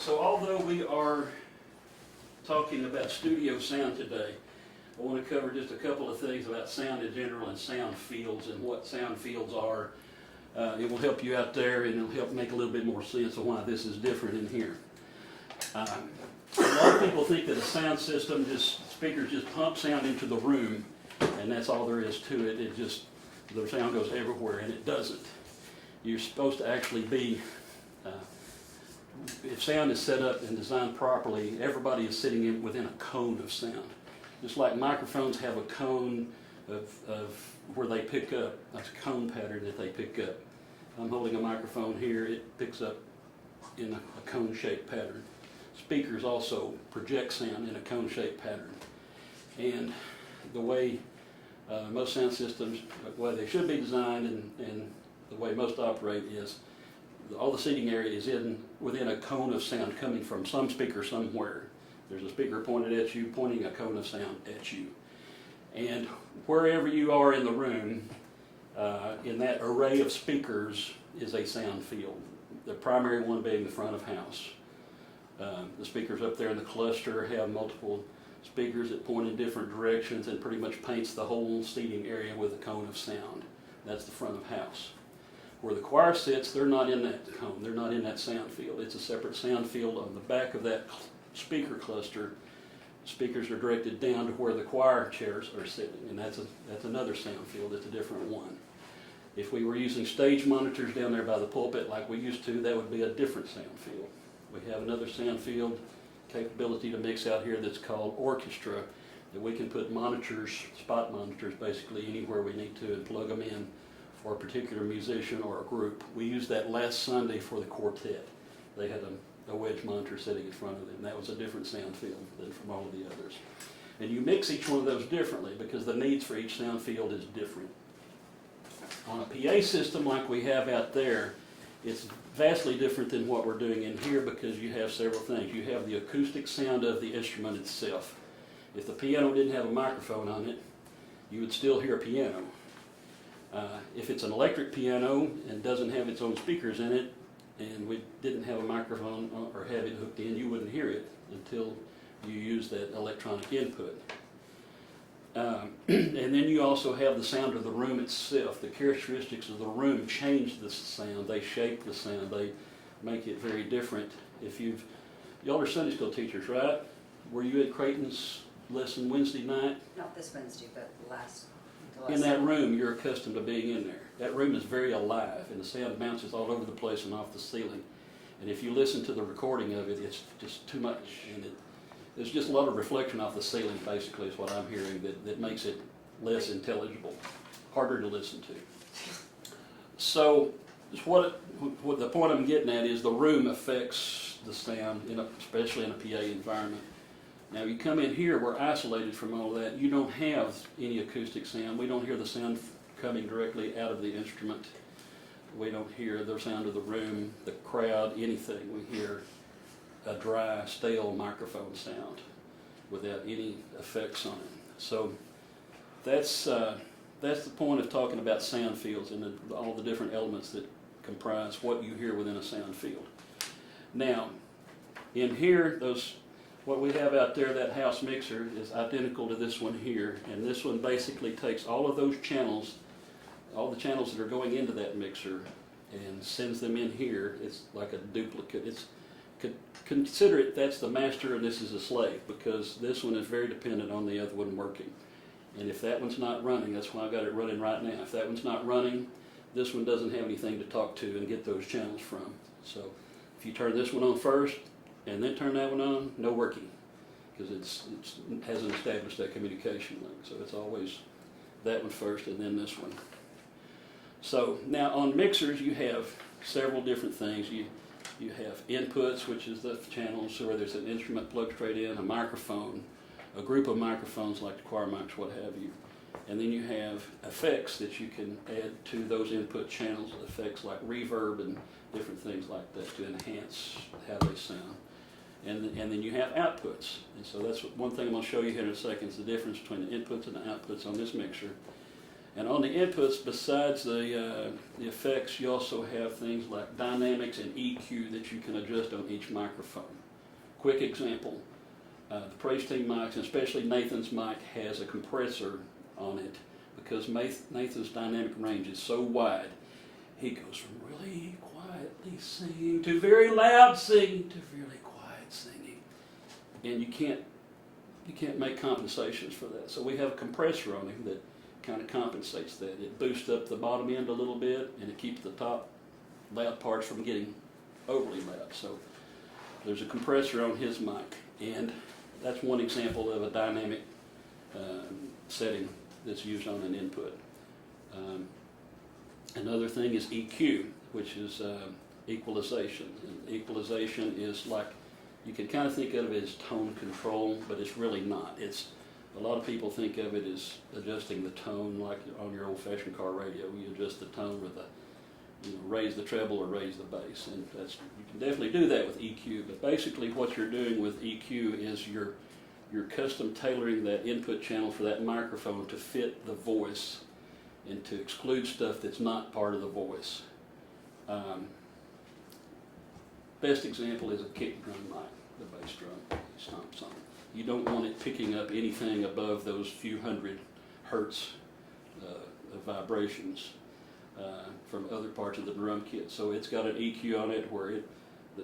So although we are talking about studio sound today, I want to cover just a couple of things about sound in general and sound fields and what sound fields are. It will help you out there, and it'll help make a little bit more sense of why this is different in here. A lot of people think that a sound system, speakers just pump sound into the room, and that's all there is to it. The sound goes everywhere, and it doesn't. You're supposed to actually be, if sound is set up and designed properly, everybody is sitting within a cone of sound. Just like microphones have a cone of where they pick up, a cone pattern that they pick up. I'm holding a microphone here, it picks up in a cone-shaped pattern. Speakers also project sound in a cone-shaped pattern. And the way most sound systems, the way they should be designed and the way most operate is all the seating area is within a cone of sound coming from some speaker somewhere. There's a speaker pointed at you, pointing a cone of sound at you. And wherever you are in the room, in that array of speakers is a sound field. The primary one being the front of house. The speakers up there in the cluster have multiple speakers that point in different directions and pretty much paints the whole seating area with a cone of sound. That's the front of house. Where the choir sits, they're not in that cone, they're not in that sound field. It's a separate sound field on the back of that speaker cluster. Speakers are directed down to where the choir chairs are sitting, and that's another sound field. It's a different one. If we were using stage monitors down there by the pulpit like we used to, that would be a different sound field. We have another sound field capability to mix out here that's called orchestra, that we can put monitors, spot monitors basically anywhere we need to and plug them in for a particular musician or a group. We used that last Sunday for the quartet. They had a wedge monitor sitting in front of them. That was a different sound field than from all of the others. And you mix each one of those differently because the needs for each sound field is different. On a PA system like we have out there, it's vastly different than what we're doing in here because you have several things. You have the acoustic sound of the instrument itself. If the piano didn't have a microphone on it, you would still hear a piano. If it's an electric piano and doesn't have its own speakers in it, and we didn't have a microphone or have it hooked in, you wouldn't hear it until you use that electronic input. And then you also have the sound of the room itself. The characteristics of the room change the sound. They shape the sound. They make it very different. Y'all are Sunday school teachers, right? Were you at Creighton's lesson Wednesday night? Not this Wednesday, but the last In that room, you're accustomed to being in there. That room is very alive, and the sound bounces all over the place and off the ceiling. And if you listen to the recording of it, it's just too much. And there's just a lot of reflection off the ceiling, basically, is what I'm hearing, that makes it less intelligible, harder to listen to. So what the point I'm getting at is the room affects the sound, especially in a PA environment. Now you come in here, we're isolated from all that. You don't have any acoustic sound. We don't hear the sound coming directly out of the instrument. We don't hear the sound of the room, the crowd, anything. We hear a dry, stale microphone sound without any effects on it. So that's the point of talking about sound fields and all the different elements that comprise what you hear within a sound field. Now, in here, what we have out there, that house mixer, is identical to this one here, and this one basically takes all of those channels, all the channels that are going into that mixer, and sends them in here. It's like a duplicate. Consider it that's the master and this is a slave, because this one is very dependent on the other one working. And if that one's not running, that's why I've got it running right now. If that one's not running, this one doesn't have anything to talk to and get those channels from. So if you turn this one on first and then turn that one on, no working, because it hasn't established that communication link. So it's always that one first and then this one. So now on mixers, you have several different things. You have inputs, which is the channels, so where there's an instrument plugged straight in, a microphone, a group of microphones like the choir mics, what have you. And then you have effects that you can add to those input channels, effects like reverb and different things like that to enhance how they sound. And then you have outputs. And so that's one thing I'm going to show you here in a second, is the difference between the inputs and the outputs on this mixer. And on the inputs, besides the effects, you also have things like dynamics and EQ that you can adjust on each microphone. Quick example, the Praise Team mics, and especially Nathan's mic, has a compressor on it because Nathan's dynamic range is so wide. He goes from really quietly singing to very loud singing to really quiet singing. And you can't make compensations for that. So we have a compressor on him that kind of compensates that. It boosts up the bottom end a little bit, and it keeps the top loud parts from getting overly loud. So there's a compressor on his mic, and that's one example of a dynamic setting that's used on an input. Another thing is EQ, which is equalization. And equalization is like, you can kind of think of it as tone control, but it's really not. A lot of people think of it as adjusting the tone, like on your old-fashioned car radio. You adjust the tone with raise the treble or raise the bass, and you can definitely do that with EQ. But basically, what you're doing with EQ is you're custom tailoring that input channel for that microphone to fit the voice and to exclude stuff that's not part of the voice. Best example is a kick drum mic, the bass drum. Stomps on it. You don't want it picking up anything above those few hundred hertz of vibrations from other parts of the drum kit. So it's got an EQ on it where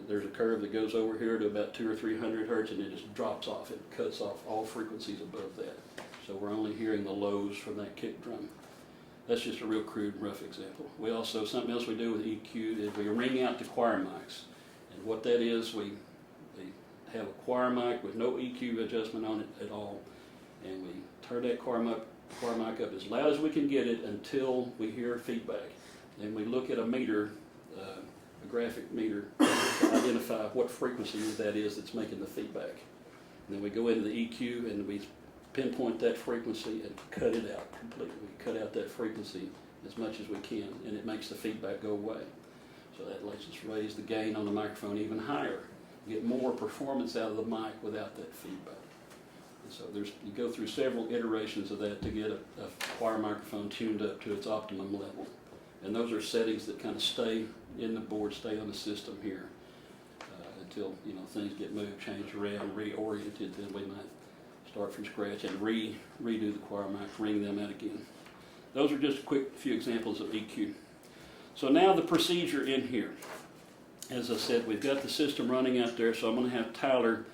there's a curve that goes over here to about 200 or 300 hertz, and it just drops off. It cuts off all frequencies above that. So we're only hearing the lows from that kick drum. That's just a real crude, rough example. We also, something else we do with EQ is we ring out the choir mics. And what that is, we have a choir mic with no EQ adjustment on it at all, and we turn that choir mic up as loud as we can get it until we hear feedback. Then we look at a meter, a graphic meter, to identify what frequency that is that's making the feedback. And then we go into the EQ and we pinpoint that frequency and cut it out completely. We cut out that frequency as much as we can, and it makes the feedback go away. So that lets us raise the gain on the microphone even higher, get more performance out of the mic without that feedback. And so you go through several iterations of that to get a choir microphone tuned up to its optimum level. And those are settings that kind of stay in the board, stay on the system here until things get moved, changed around, reoriented. Then we might start from scratch and redo the choir mic, ring them out again. Those are just a quick few examples of EQ. So now the procedure in here. As I said, we've got the system running out there, so I'm going to have Tyler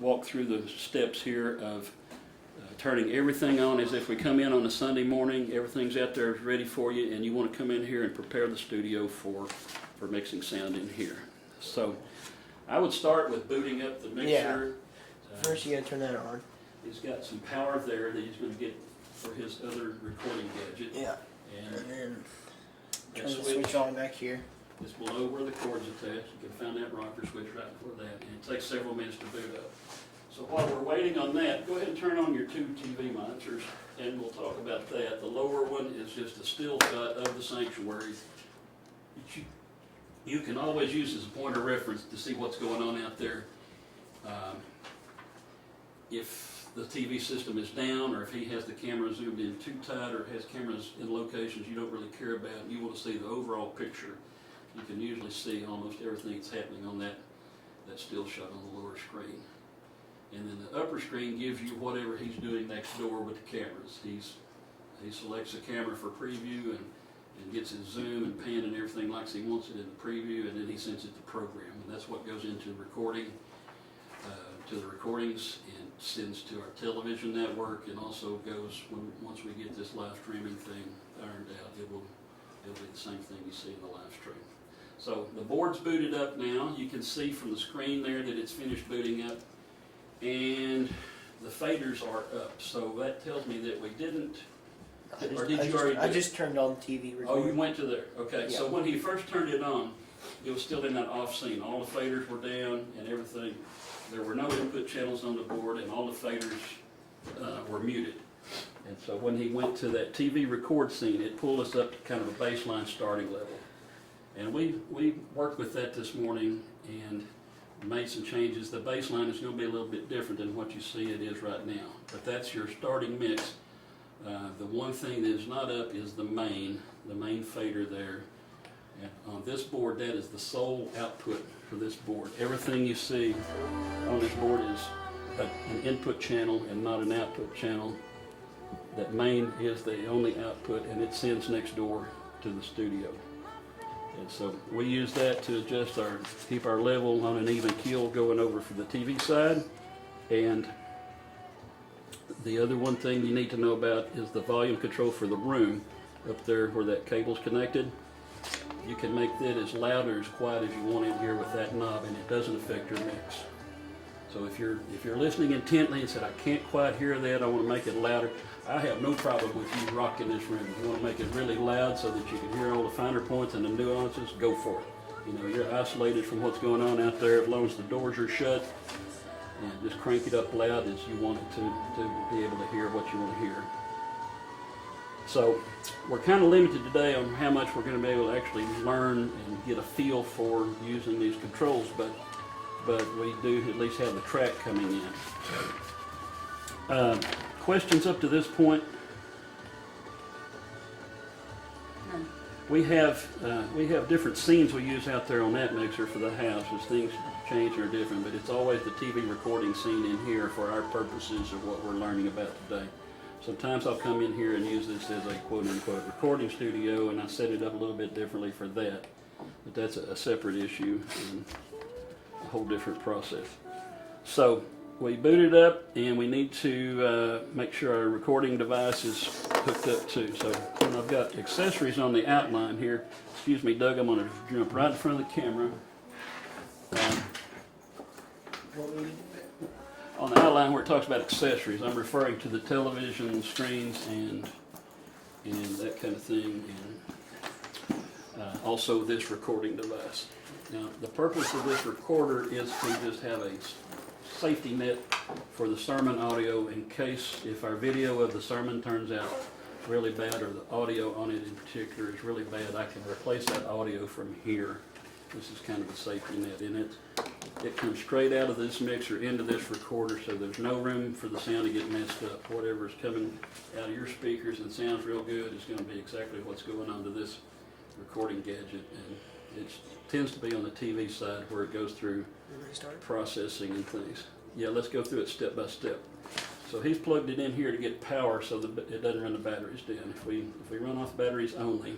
walk through the steps here of turning everything on as if we come in on a Sunday morning. Everything's out there ready for you, and you want to come in here and prepare the studio for mixing sound in here. So I would start with booting up the mixer. Yeah. First you got to turn that on. He's got some power there that he's going to get for his other recording gadget. Yeah. And then turn the switch on back here. It's below where the cord's attached. You can find that rocker switch right before that. And it takes several minutes to boot up. So while we're waiting on that, go ahead and turn on your two TV monitors, and we'll talk about that. The lower one is just a still shot of the sanctuary. You can always use as a point of reference to see what's going on out there. If the TV system is down, or if he has the camera zoomed in too tight, or has cameras in locations you don't really care about, and you want to see the overall picture, you can usually see almost everything that's happening on that still shot on the lower screen. And then the upper screen gives you whatever he's doing next door with the cameras. He selects a camera for preview and gets his zoom and pan and everything like he wants it in the preview, and then he sends it to program. And that's what goes into recording, to the recordings, and sends to our television network, and also goes, once we get this live streaming thing ironed out, it'll be the same thing you see in the live stream. So the board's booted up now. You can see from the screen there that it's finished booting up, and the faders are up. So that tells me that we didn't, I just turned on the TV recording. Oh, you went to there. Okay, Yeah. So when he first turned it on, it was still in that off scene. All the faders were down and everything. There were no input channels on the board, and all the faders were muted. And so when he went to that TV record scene, it pulled us up to kind of a baseline starting level. And we worked with that this morning and made some changes. The baseline is going to be a little bit different than what you see it is right now. But that's your starting mix The one thing that is not up is the main fader there. And on this board, that is the sole output for this board. Everything you see on this board is an input channel and not an output channel. That main is the only output, and it sends next door to the studio. And so we use that to adjust keep our level on an even keel going over for the TV side. And the other one thing you need to know about is the volume control for the room up there where that cable's connected. You can make that as loud or as quiet as you want in here with that knob, and it doesn't affect your mix. So if you're listening intently and said, I can't quite hear that, I want to make it louder, I have no problem with you rocking this room. If you want to make it really loud so that you can hear all the finer points and the nuances, go for it. You know, you're isolated from what's going on out there as long as the doors are shut, and just crank it up loud as you want it to be able to hear what you want to hear. So we're kind of limited today on how much we're going to be able to actually learn and get a feel for using these controls, but we do at least have the track coming in. Questions up to this point? None. We have different scenes we use out there on that mixer for the house as things change and are different, but it's always the TV recording scene in here for our purposes of what we're learning about today. Sometimes I'll come in here and use this as a quote-unquote recording studio, and I set it up a little bit differently for that. But that's a separate issue and a whole different process. So we boot it up, and we need to make sure our recording device is hooked up too. So when I've got accessories on the outline here, excuse me, Doug, I'm going to jump right in front of the camera. On the outline where it talks about accessories, I'm referring to the television screens and that kind of thing, and also this recording device. Now, the purpose of this recorder is to just have a safety net for the sermon audio in case if our video of the sermon turns out really bad, or the audio on it in particular is really bad, I can replace that audio from here. This is kind of a safety net in it. It comes straight out of this mixer into this recorder, so there's no room for the sound to get messed up. Whatever's coming out of your speakers and sounds real good is going to be exactly what's going on to this recording gadget. And it tends to be on the TV side where it goes through processing and things. Yeah, let's go through it step by step. So he's plugged it in here to get power so that it doesn't run the batteries down. If we run off batteries only,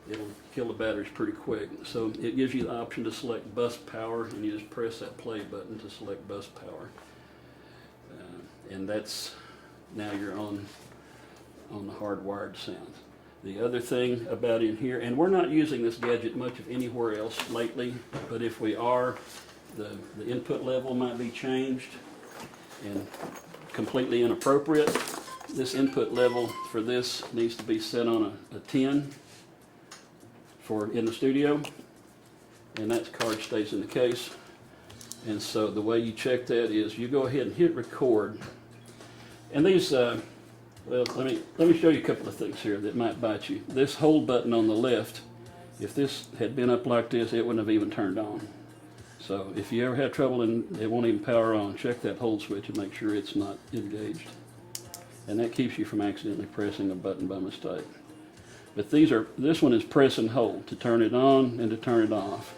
it'll kill the batteries pretty quick. So it gives you the option to select bus power, and you just press that play button to select bus power. And that's, now you're on the hardwired sounds. The other thing about in here, and we're not using this gadget much of anywhere else lately, but if we are, the input level might be changed and completely inappropriate. This input level for this needs to be set on a 10 for in the studio, and that card stays in the case. And so the way you check that is you go ahead and hit record. And these, well, let me show you a couple of things here that might bite you. This hold button on the left, if this had been up like this, it wouldn't have even turned on. So if you ever have trouble and it won't even power on, check that hold switch and make sure it's not engaged. And that keeps you from accidentally pressing a button by mistake. But this one is press and hold to turn it on and to turn it off.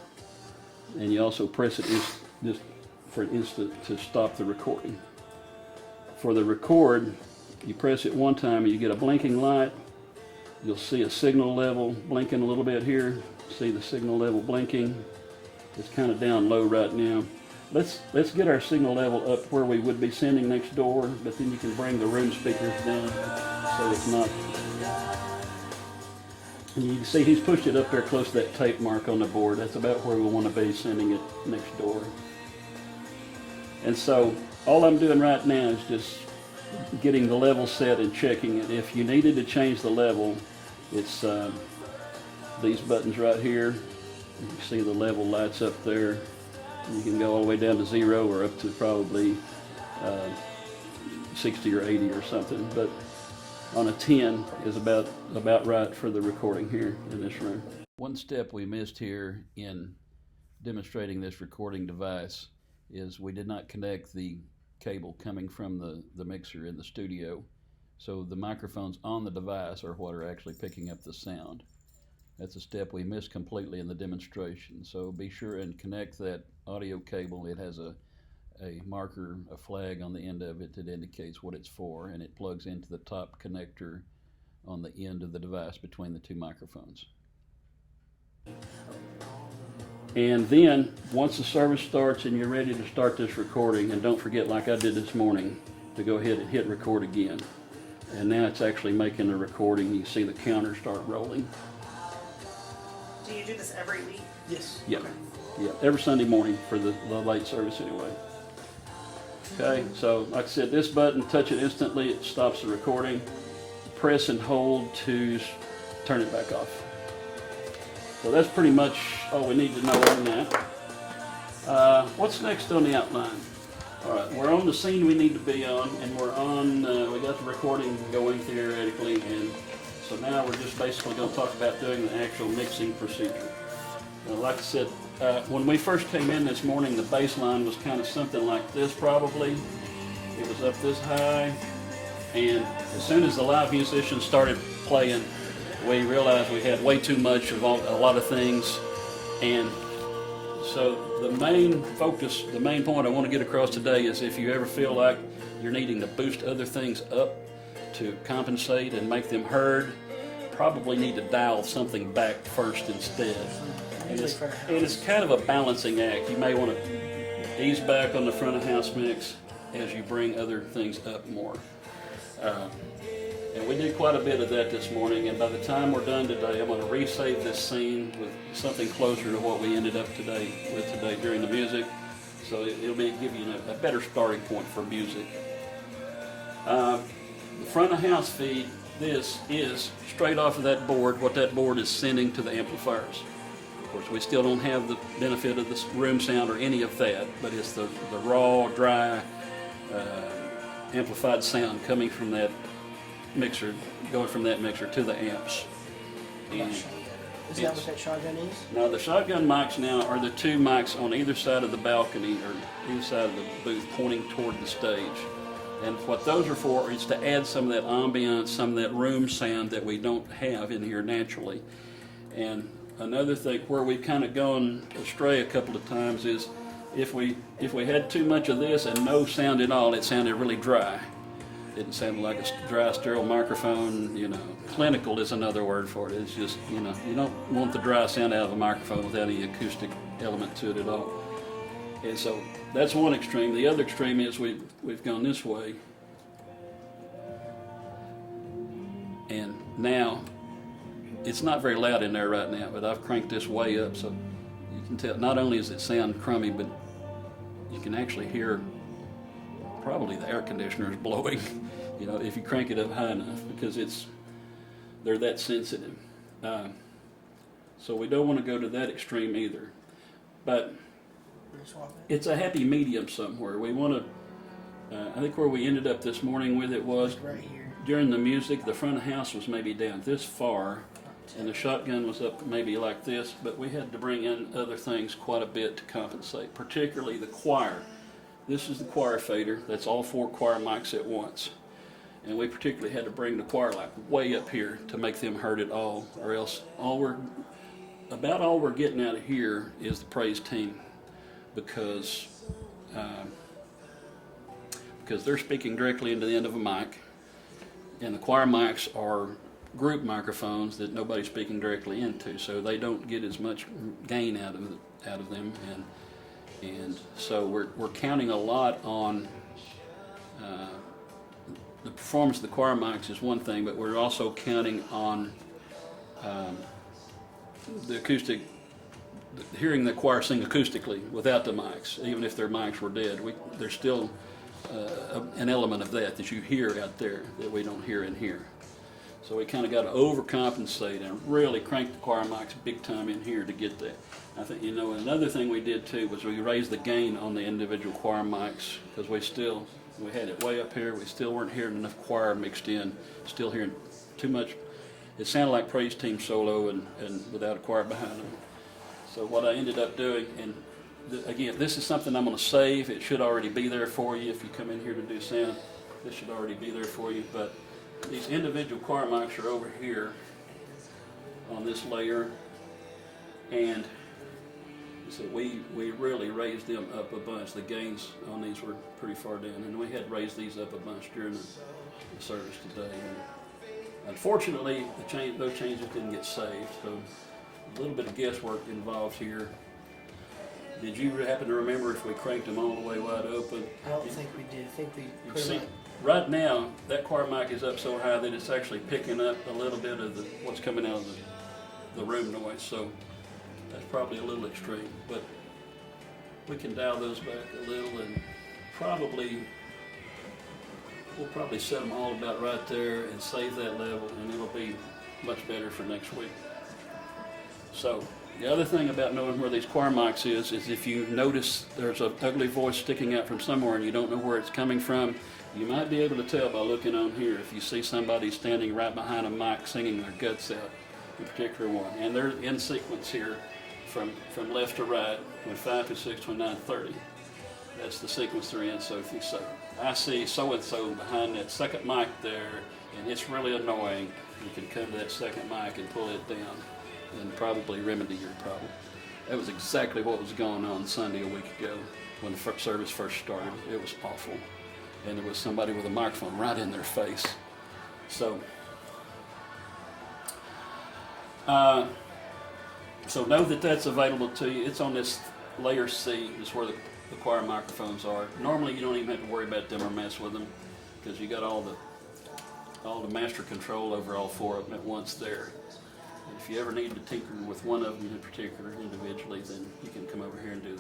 And you also press it just for an instant to stop the recording. For the record, you press it one time and you get a blinking light. You'll see a signal level blinking a little bit here. See the signal level blinking. It's kind of down low right now. Let's get our signal level up where we would be sending next door, but then you can bring the room speakers down so it's not. And you can see he's pushed it up there close to that tape mark on the board. That's about where we want to be sending it next door. And so all I'm doing right now is just getting the level set and checking it. If you needed to change the level, it's these buttons right here. You can see the level lights up there. You can go all the way down to 0 or up to probably 60 or 80 or something. But on a 10 is about right for the recording here in this room. One step we missed here in demonstrating this recording device is we did not connect the cable coming from the mixer in the studio So the microphones on the device are what are actually picking up the sound. That's a step we missed completely in the demonstration. So be sure and connect that audio cable. It has a marker, a flag on the end of it that indicates what it's for, and it plugs into the top connector on the end of the device between the two microphones. And then, once the service starts and you're ready to start this recording, and don't forget, like I did this morning, to go ahead and hit record again. And now it's actually making the recording. You see the counter start rolling. Do you do this every week? Yes. Yeah, yeah, every Sunday morning for the late service anyway. Okay, so like I said, this button, touch it instantly, it stops the recording. Press and hold to turn it back off. So that's pretty much all we need to know on that. What's next on the outline? All right, we're on the scene we need to be on, and we're on, we got the recording going theoretically, and so now we're just basically going to talk about doing the actual mixing procedure. Like I said, when we first came in this morning, the bass line was kind of something like this probably. It was up this high, and as soon as the live musicians started playing, we realized we had way too much of a lot of things, and so the main focus, the main point I want to get across today is if you ever feel like you're needing to boost other things up to compensate and make them heard, probably need to dial something back first instead. And it's kind of a balancing act. You may want to ease back on the front of house mix as you bring other things up more. And we did quite a bit of that this morning, and by the time we're done today, I'm going to resave this scene with something closer to what we ended up today during the music, so it'll give you a better starting point for music. The front of house feed, this is straight off of that board, what that board is sending to the amplifiers. Of course, we still don't have the benefit of the room sound or any of that, but it's the raw, dry, amplified sound coming from that mixer, going from that mixer to the amps. And Is that what that shotgun is? now the shotgun mics now are the two mics on either side of the balcony or either side of the booth pointing toward the stage. And what those are for is to add some of that ambiance, some of that room sound that we don't have in here naturally. And another thing where we've kind of gone astray a couple of times is if we had too much of this and no sound at all, it sounded really dry. It didn't sound like a dry, sterile microphone. Clinical is another word for it. It's just, you don't want the dry sound out of a microphone without any acoustic element to it at all. And so that's one extreme. The other extreme is we've gone this way. And now, it's not very loud in there right now, but I've cranked this way up so you can tell, not only does it sound crummy, but you can actually hear probably the air conditioner is blowing, if you crank it up high enough, because they're that sensitive. So we don't want to go to that extreme either. But it's a happy medium somewhere. We want to, I think where we ended up this morning with it was Right here. during the music, the front of the house was maybe down this far, and the shotgun was up maybe like this, but we had to bring in other things quite a bit to compensate, particularly the choir. This is the choir fader. That's all 4 choir mics at once. And we particularly had to bring the choir like way up here to make them heard at all, or else all we're getting out of here is the praise team, because they're speaking directly into the end of a mic, and the choir mics are group microphones that nobody's speaking directly into, so they don't get as much gain out of them, and so we're counting a lot on the performance of the choir mics is one thing, but we're also counting on the acoustic, hearing the choir sing acoustically without the mics. Even if their mics were dead, there's still an element of that you hear out there that we don't hear in here. So we kind of got to overcompensate and really crank the choir mics big time in here to get that. I think, another thing we did too was we raised the gain on the individual choir mics, because we had it way up here. We still weren't hearing enough choir mixed in, still hearing too much. It sounded like praise team solo and without a choir behind them. So what I ended up doing, and again, this is something I'm going to save. It should already be there for you if you come in here to do sound. This should already be there for you, but these individual choir mics are over here on this layer, and so we really raised them up a bunch. The gains on these were pretty far down, and we had raised these up a bunch during the service today. And unfortunately, those changes didn't get saved, so a little bit of guesswork involved here. Did you happen to remember if we cranked them all the way wide open? I don't think we did. I think we You put see, them right now, that choir mic is up so high that it's actually picking up a little bit of what's coming out of the room noise, so that's probably a little extreme, but we can dial those back a little, and we'll probably set them all about right there and save that level, and it'll be much better for next week. So the other thing about knowing where these choir mics is if you notice there's an ugly voice sticking out from somewhere and you don't know where it's coming from, you might be able to tell by looking on here if you see somebody standing right behind a mic singing their guts out, a particular one. And they're in sequence here from left to right, 25, 26, 29, 30. That's the sequence they're in. So if you say, I see so-and-so behind that second mic there, and it's really annoying, you can come to that second mic and pull it down and probably remedy your problem. That was exactly what was going on Sunday a week ago when the service first started. It was awful. And there was somebody with a microphone right in their face. So know that that's available to you. It's on this layer C, is where the choir microphones are. Normally you don't even have to worry about them or mess with them because you got all the master control over all four of them at once there. And if you ever need to tinker with one of them in particular individually, then you can come over here and do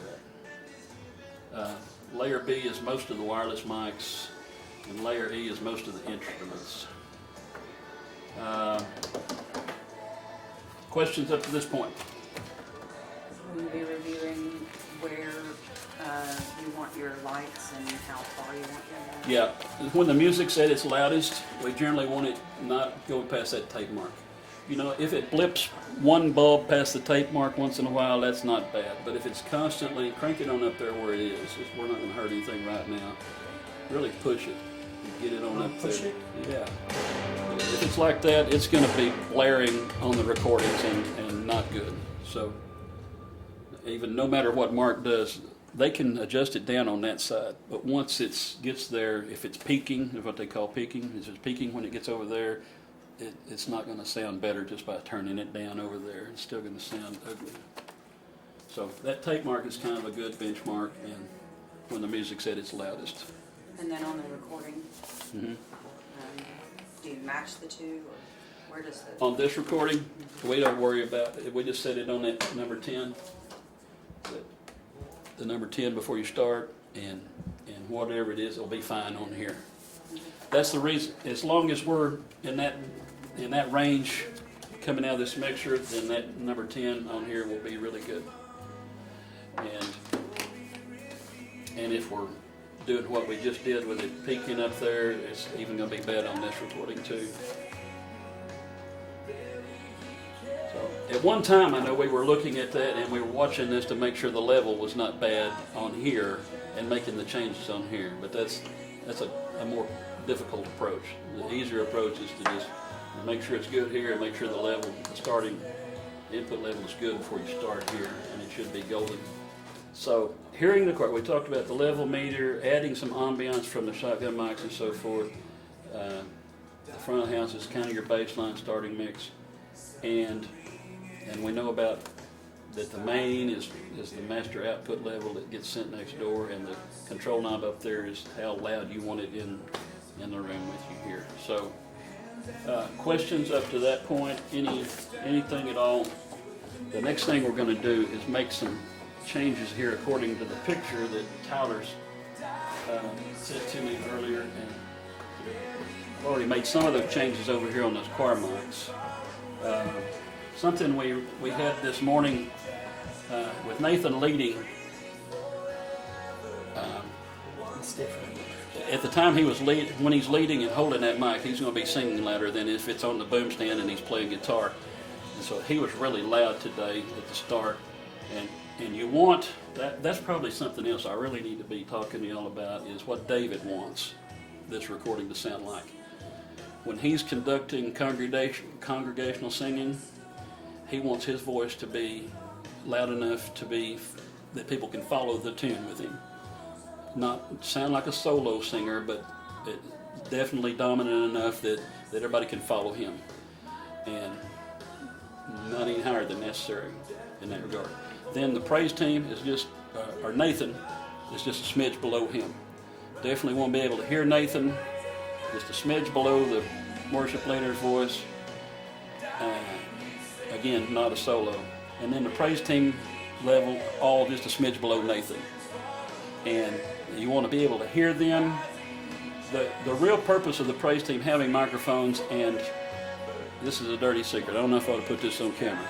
that. Layer B is most of the wireless mics, and layer E is most of the instruments. Questions up to this point? Will you be reviewing where you want your lights and how far you want them? Yeah, when the music's at its loudest, we generally want it not going past that tape mark. You know, if it blips one bulb past the tape mark once in a while, that's not bad. But if it's constantly, crank it on up there where it is. We're not going to hurt anything right now. Really push it. Get it on up there. push it? Yeah. If it's like that, it's going to be blaring on the recordings and not good. So even no matter what Mark does, they can adjust it down on that side. But once it gets there, if it's peaking, what they call peaking, if it's peaking when it gets over there, it's not going to sound better just by turning it down over there. It's still going to sound ugly. So that tape mark is kind of a good benchmark, and when the music's at its loudest. And then on the recording, Mm-hmm. do you match the two, or where does the... On this recording, we don't worry about it. We just set it on that number 10, the number 10 before you start, and whatever it is, it'll be fine on here. That's the reason. As long as we're in that range coming out of this mixture, then that number 10 on here will be really good. And if we're doing what we just did with it peaking up there, it's even going to be bad on this recording too. So at one time, I know we were looking at that and we were watching this to make sure the level was not bad on here and making the changes on here. But that's a more difficult approach. The easier approach is to just make sure it's good here and make sure the starting input level is good before you start here, and it should be golden. So hearing the choir, we talked about the level meter, adding some ambiance from the shotgun mics and so forth. The front of the house is kind of your baseline starting mix, and we know about that the main is the master output level that gets sent next door, and the control knob up there is how loud you want it in the room with you here. So questions up to that point, anything at all? The next thing we're going to do is make some changes here according to the picture that Tyler's sent to me earlier, and I've already made some of those changes over here on those choir mics. Something we had this morning with Nathan leading. It's different. At the time when he's leading and holding that mic, he's going to be singing louder than if it's on the boom stand and he's playing guitar. And so he was really loud today at the start. And you want, that's probably something else I really need to be talking to y'all about, is what David wants this recording to sound like. when he's conducting congregational singing, he wants his voice to be loud enough to be that people can follow the tune with him. Not sound like a solo singer, but definitely dominant enough that everybody can follow him, and not any higher than necessary in that regard. Then the praise team is just, or Nathan is just a smidge below him. Definitely won't be able to hear Nathan, just a smidge below the worship leader's voice. Again, not a solo. And then the praise team level, all just a smidge below Nathan. And you want to be able to hear them. The real purpose of the praise team having microphones, and this is a dirty secret, I don't know if I ought to put this on camera.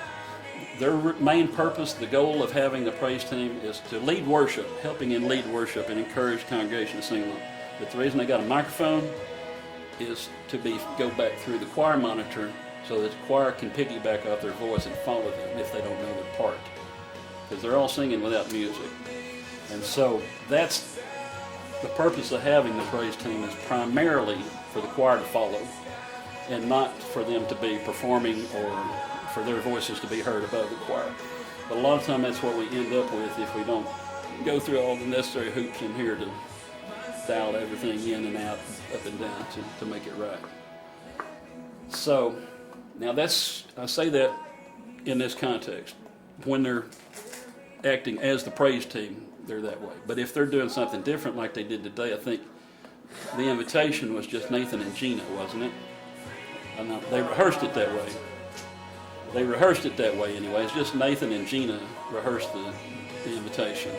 Their main purpose, the goal of having the praise team is to lead worship, helping in lead worship and encourage congregation to sing along. But the reason they got a microphone is to go back through the choir monitor so that the choir can piggyback off their voice and follow them if they don't know their part. Because they're all singing without music. And so that's the purpose of having the praise team, is primarily for the choir to follow and not for them to be performing or for their voices to be heard above the choir. But a lot of time that's what we end up with if we don't go through all the necessary hoops in here to dial everything in and out, up and down to make it right. So now I say that in this context. When they're acting as the praise team, they're that way. But if they're doing something different like they did today, I think the invitation was just Nathan and Gina, wasn't it? They rehearsed it that way. They rehearsed it that way anyway. It's just Nathan and Gina rehearsed the invitation.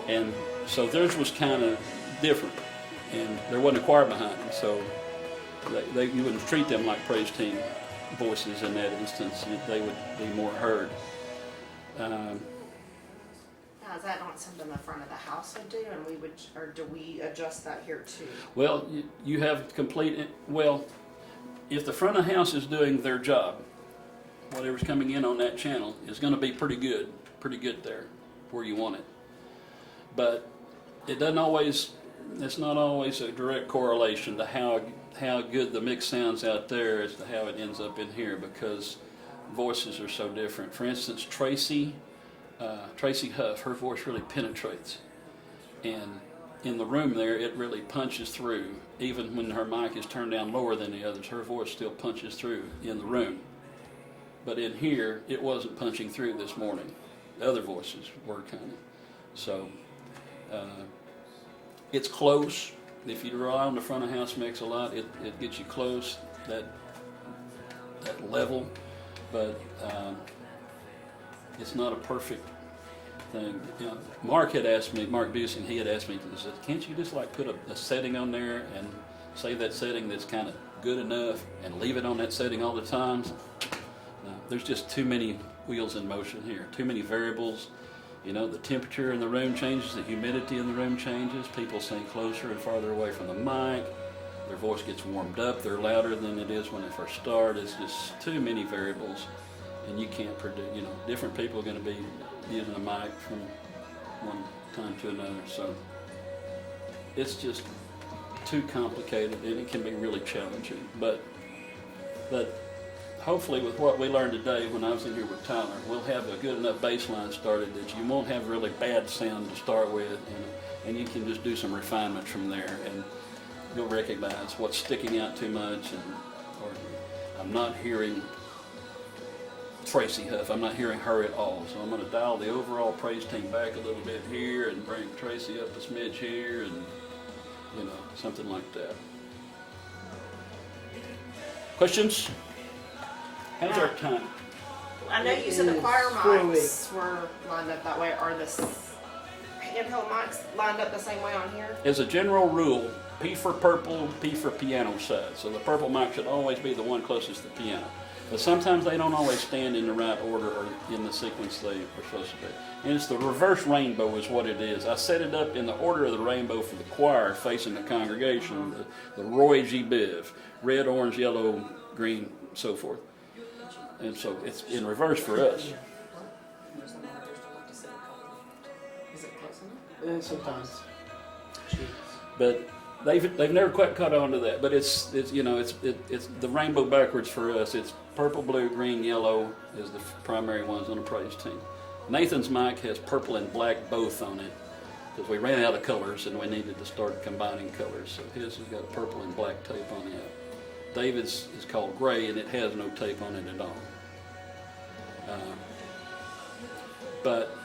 And so theirs was kind of different. And there wasn't a choir behind them, so you wouldn't treat them like praise team voices in that instance. They would be more heard. Now, is that not something the front of the house would do, and or do we adjust that here too? Well, you have complete, well, if the front of the house is doing their job, whatever's coming in on that channel is going to be pretty good there where you want it. But it's not always a direct correlation to how good the mix sounds out there as to how it ends up in here, because voices are so different. For instance, Tracy Huff, her voice really penetrates, and in the room there it really punches through. Even when her mic is turned down lower than the others, her voice still punches through in the room. But in here, it wasn't punching through this morning. The other voices were kind of. So it's close. If you rely on the front of house mix a lot, it gets you close, that level. But it's not a perfect thing. You know, Mark Busing, he had asked me, he said, can't you just like put a setting on there and say that setting that's kind of good enough and leave it on that setting all the time? No, there's just too many wheels in motion here, too many variables. You know, the temperature in the room changes, the humidity in the room changes, people sing closer and farther away from the mic, their voice gets warmed up, they're louder than it is when they first start. It's just too many variables, and you can't predict, you know, different people are going to be using a mic from one time to another, so it's just too complicated, and it can be really challenging. But hopefully with what we learned today when I was in here with Tyler, we'll have a good enough baseline started that you won't have really bad sound to start with, and you can just do some refinement from there, and you'll recognize what's sticking out too much, or I'm not hearing Tracy Huff, I'm not hearing her at all, so I'm going to dial the overall praise team back a little bit here and bring Tracy up a smidge here, and you know, something like that. Questions? How's our time? I know you said the choir mics were lined up that way. Are the handheld mics lined up the same way on here? As a general rule, P for purple, P for piano side. So the purple mic should always be the one closest to the piano. But sometimes they don't always stand in the right order or in the sequence they are supposed to be. And it's the reverse rainbow is what it is. I set it up in the order of the rainbow for the choir facing the congregation, the Roy G. Biv, red, orange, yellow, green, so forth. And so it's in reverse for us. Is it close enough? Sometimes. But They've never quite caught on to that, but it's the rainbow backwards for us. It's purple, blue, green, yellow is the primary ones on the praise team. Nathan's mic has purple and black both on it because we ran out of colors and we needed to start combining colors. So his has got purple and black tape on it. David's is called gray and it has no tape on it at all. But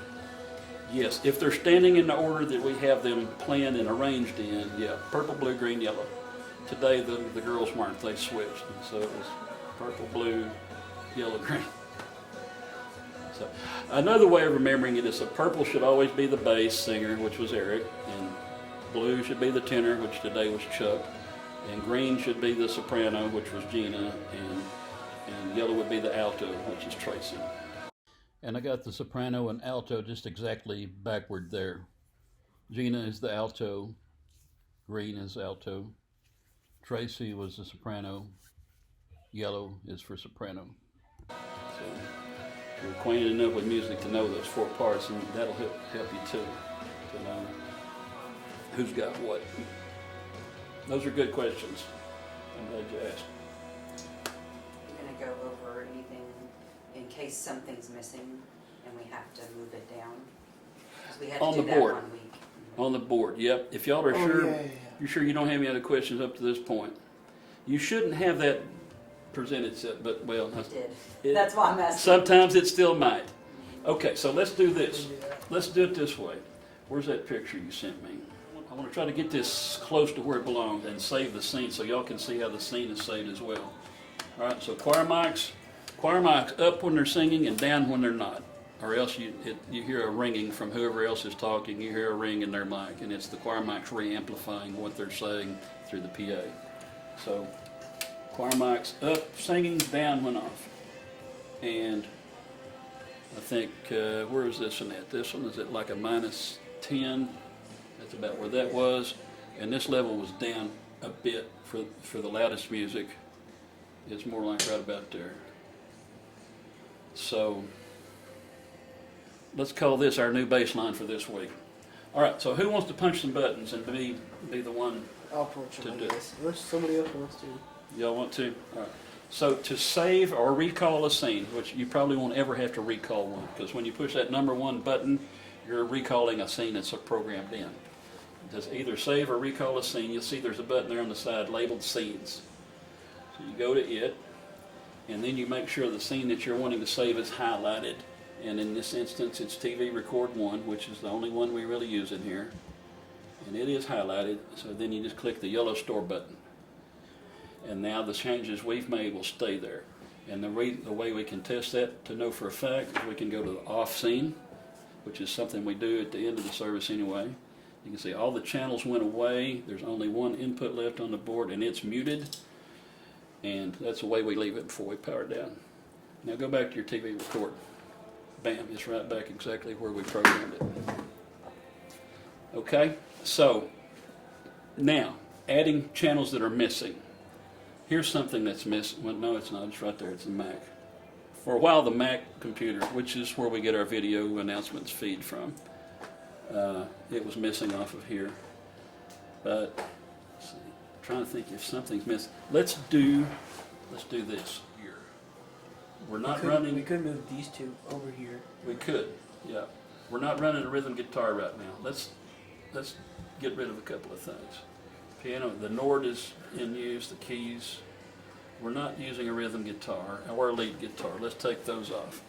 yes, if they're standing in the order that we have them planned and arranged in, yeah, purple, blue, green, yellow. Today the girls weren't, they switched, and so it was purple, blue, yellow, green. So another way of remembering it is that purple should always be the bass singer, which was Eric, and blue should be the tenor, which today was Chuck, and green should be the soprano, which was Gina, and yellow would be the alto, which is Tracy. And I got the soprano and alto just exactly backward there. Gina is the alto, green is alto, Tracy was the soprano, yellow is for soprano. So you're acquainted enough with music to know those 4 parts, and that'll help you too, to know who's got what. Those are good questions. I'm glad you asked. You're gonna go over anything in case something's missing and we have to move it down? 'Cause we had On to do the that board. 1 week. On the board, yep. If y'all are Oh, sure, yeah. you're sure you don't have any other questions up to this point. You shouldn't have that presented, but well, It did. it- That's why I'm asking. sometimes it still might. Okay, so let's do this. Let's do it this way. Where's that picture you sent me? I want to try to get this close to where it belongs and save the scene so y'all can see how the scene is saved as well. All right, so choir mics up when they're singing and down when they're not. Or else you hear a ringing from whoever else is talking, you hear a ring in their mic, and it's the choir mics re-amplifying what they're saying through the PA. So choir mics up, singing, down when off. And I think, where is this one at? This one is at like a -10. That's about where that was. And this level was down a bit for the loudest music. It's more like right about there. So let's call this our new baseline for this week. All right, so who wants to punch some buttons and be the one? I'll punch them, To I do. guess. Unless somebody else wants to. Y'all want to? All right. So to save or recall a scene, which you probably won't ever have to recall one, because when you push that number 1 button, you're recalling a scene that's programmed in. Just either save or recall a scene. You'll see there's a button there on the side labeled scenes. So you go to it, and then you make sure the scene that you're wanting to save is highlighted. And in this instance, it's TV Record 1, which is the only one we really use in here. And it is highlighted, so then you just click the yellow store button. And now the changes we've made will stay there. And the way we can test that to know for a fact is we can go to the off scene, which is something we do at the end of the service anyway. You can see all the channels went away. There's only 1 input left on the board, and it's muted. And that's the way we leave it before we power it down. Now go back to your TV record. Bam, it's right back exactly where we programmed it. Okay, so now adding channels that are missing. Here's something that's missing. Well, no, it's not. It's right there. It's the Mac. For a while, the Mac computer, which is where we get our video announcements feed from, it was missing off of here. But let's see, I'm trying to think if something's missing. Let's do this here. We're not running. We could move these 2 over here. We could, yeah. We're not running a rhythm guitar right now. Let's get rid of a couple of things. Piano, the Nord is in use, the keys. We're not using a rhythm guitar or a lead guitar. Let's take those off.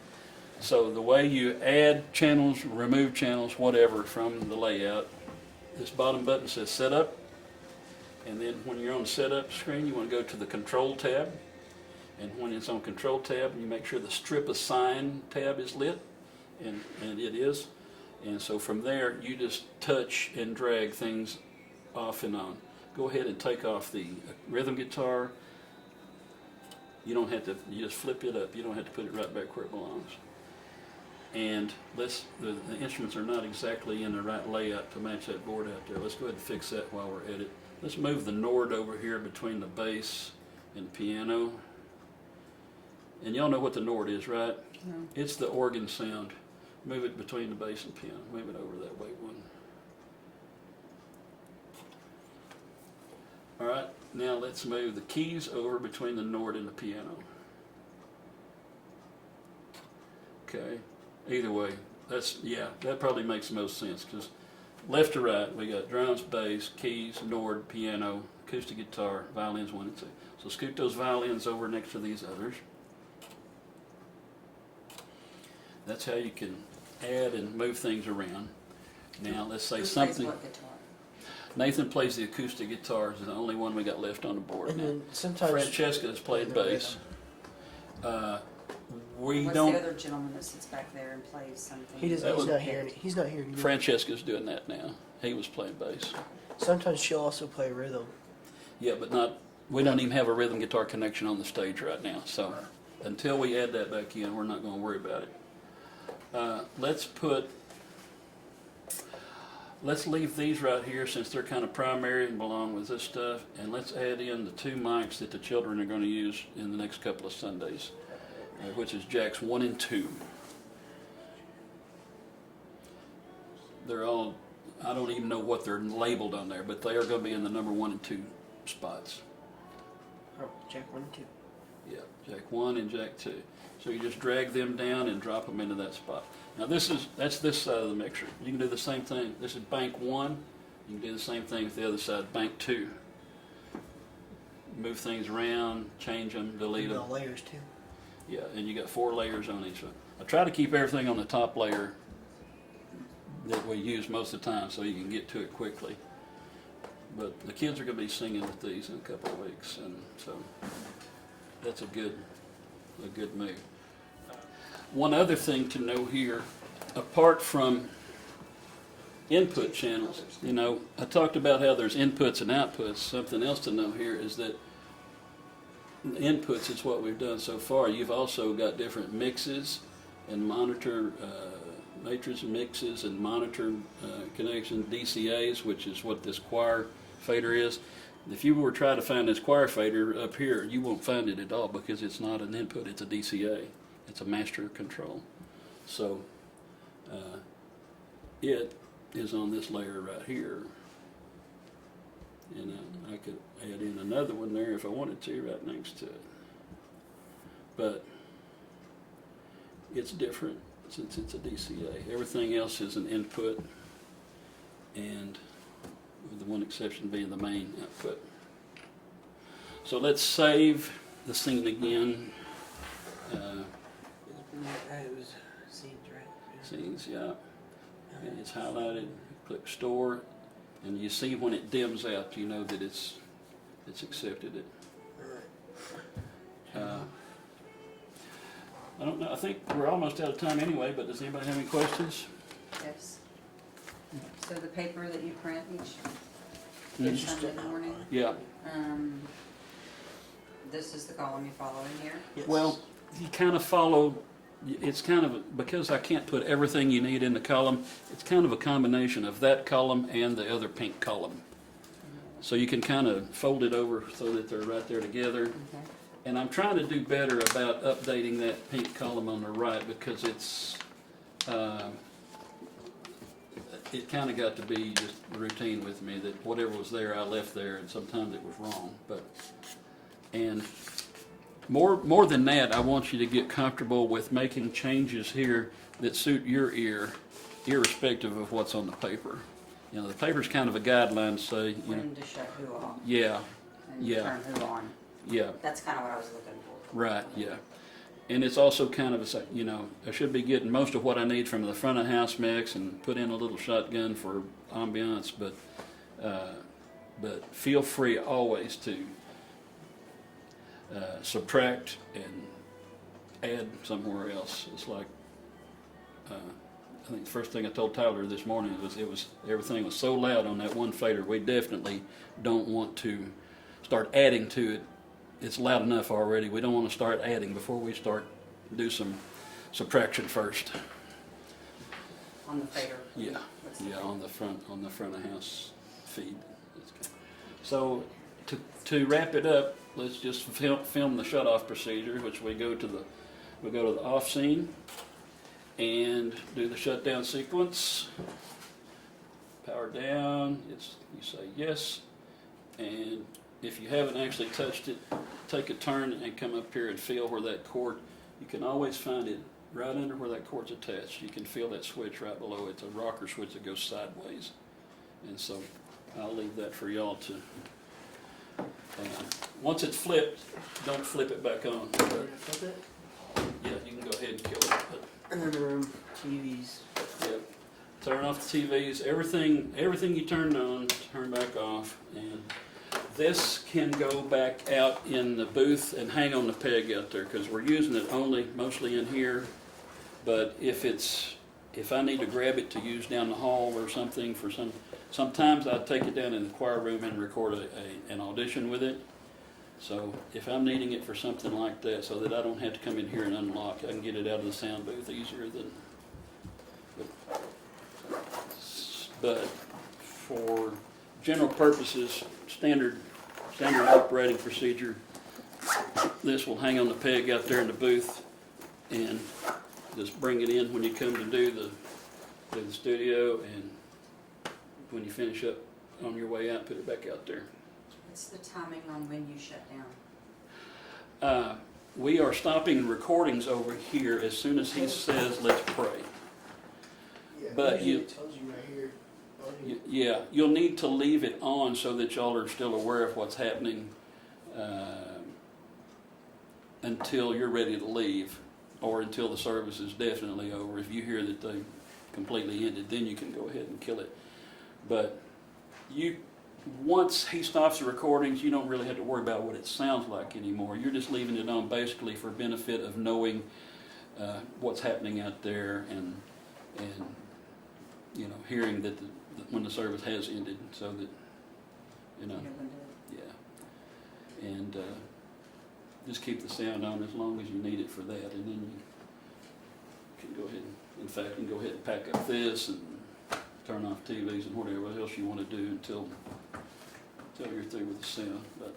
So the way you add channels, remove channels, whatever from the layout, this bottom button says Setup. And then when you're on the Setup screen, you want to go to the Control tab. And when it's on Control tab, you make sure the Strip Assign tab is lit, and it is. And so from there, you just touch and drag things off and on. Go ahead and take off the rhythm guitar. You don't have to, you just flip it up. You don't have to put it right back where it belongs. And the instruments are not exactly in the right layout to match that board out there. Let's go ahead and fix that while we're at it. Let's move the Nord over here between the bass and the piano. And y'all know what the Nord is, right? No. It's the organ sound. Move it between the bass and piano. Move it over that way one. Now let's move the keys over between the Nord and the piano. Okay, either way, that probably makes the most sense, because left to right, we got drums, bass, keys, Nord, piano, acoustic guitar, violins 1 and 2. So scoot those violins over next to these others. That's how you can add and move things around. Now let's say Who plays something. what guitar? Nathan plays the acoustic guitar, is the only one we got left on the board And now. then sometimes Francesca's played bass. We What's don't. the other gentleman that sits back there and plays something? he doesn't. That He's would- not here. He's not here anymore. Francesca's doing that now. He was playing bass. Sometimes she'll also play rhythm. Yeah, but not. We don't even have a rhythm guitar connection on the stage right now. So until we add that back in, we're not going to worry about it. Let's leave these right here since they're kind of primary and belong with this stuff, and let's add in the 2 mics that the children are going to use in the next couple of Sundays, which is jacks 1 and 2. They're all, I don't even know what they're labeled on there, but they are going to be in the number 1 and 2 spots. Oh, Jack 1 and 2. Yeah, jack 1 and jack 2. So you just drag them down and drop them into that spot. Now that's this side of the mixer. You can do the same thing. This is bank 1. You can do the same thing with the other side, bank 2. Move things around, change them, delete them. Layers too. Yeah, and you got 4 layers on each one. I try to keep everything on the top layer that we use most of the time so you can get to it quickly. But the kids are going to be singing with these in a couple of weeks, and so that's a good move. One other thing to know here, apart from input channels, I talked about how there's inputs and outputs. Something else to know here is that inputs is what we've done so far. You've also got different mixes and monitor matrix mixes and monitor connection DCAs, which is what this choir fader is. If you were trying to find this choir fader up here, you won't find it at all because it's not an input, it's a DCA. It's a master control. So it is on this layer right here. And I could add in another one there if I wanted to right next to it. But it's different since it's a DCA. Everything else is an input, and with the one exception being the main output. So let's save the scene again. It was scenes, right? Scenes, yeah. And it's highlighted. Click store, and you see when it dims out, you know that it's accepted it. I don't know. I think we're almost out of time anyway. But does anybody have any questions? Yes. So the paper that you print Mhm. each Sunday morning, Yeah. this is the column you follow in here? Yes. Well, you kind of follow. It's kind of, because I can't put everything you need in the column, it's kind of a combination of that column and the other pink column. So you can kind of fold it over so that they're right there together. Okay. And I'm trying to do better about updating that pink column on the right because it's, it kind of got to be just routine with me that whatever was there, I left there, and sometimes it was wrong. And more than that, I want you to get comfortable with making changes here that suit your ear, irrespective of what's on the paper. The paper's kind of a guideline to say, When to shut who off yeah, and yeah. turn who on. yeah, That's kind of what I was looking for. right, yeah. And it's also kind of I should be getting most of what I need from the front of house mix and put in a little shotgun for ambiance, but feel free always to subtract and add somewhere else. It's like I think the first thing I told Tyler this morning was everything was so loud on that one fader. We definitely don't want to start adding to it. It's loud enough already. We don't want to start adding before we do some subtraction first. On the fader. Yeah, What's the yeah, fader? on the front of house feed. So to wrap it up, let's just film the shut-off procedure, which we go to the off scene and do the shutdown sequence. Power down. You say yes, and if you haven't actually touched it, take a turn and come up here and feel where that cord, you can always find it right under where that cord's attached. You can feel that switch right below it. It's a rocker switch that goes sideways. And so I'll leave that for y'all to, once it's flipped, don't flip it back on. Flip it? Yeah, you can go ahead and kill it. But, And then the room TVs. yep. Turn off the TVs. Everything you turned on, turn back off. And this can go back out in the booth and hang on the peg out there because we're using it mostly in here. But if I need to grab it to use down the hall or something for sometimes I take it down in the choir room and record an audition with it. So if I'm needing it for something like that, so that I don't have to come in here and unlock, I can get it out of the sound booth easier than. But for general purposes, standard operating procedure, this will hang on the peg out there in the booth, and just bring it in when you come to do the studio, and when you finish up on your way out, put it back out there. What's the timing on when you shut down? We are recordings over here as soon as he says, let's pray. Yeah, But usually it tells you right here. Yeah, you'll need to leave it on so that y'all are still aware of what's happening until you're ready to leave, or until the service is definitely over. If you hear that they completely ended, then you can go ahead and kill it. But once he stops the recordings, you don't really have to worry about what it sounds like anymore. You're just leaving it on basically for benefit of knowing what's happening out there, and hearing that when the service has ended, so that You know when to- yeah, and just keep the sound on as long as you need it for that, and then you can go ahead. In fact, you can go ahead and pack up this and turn off TVs and whatever else you want to do until you're through with the sound. But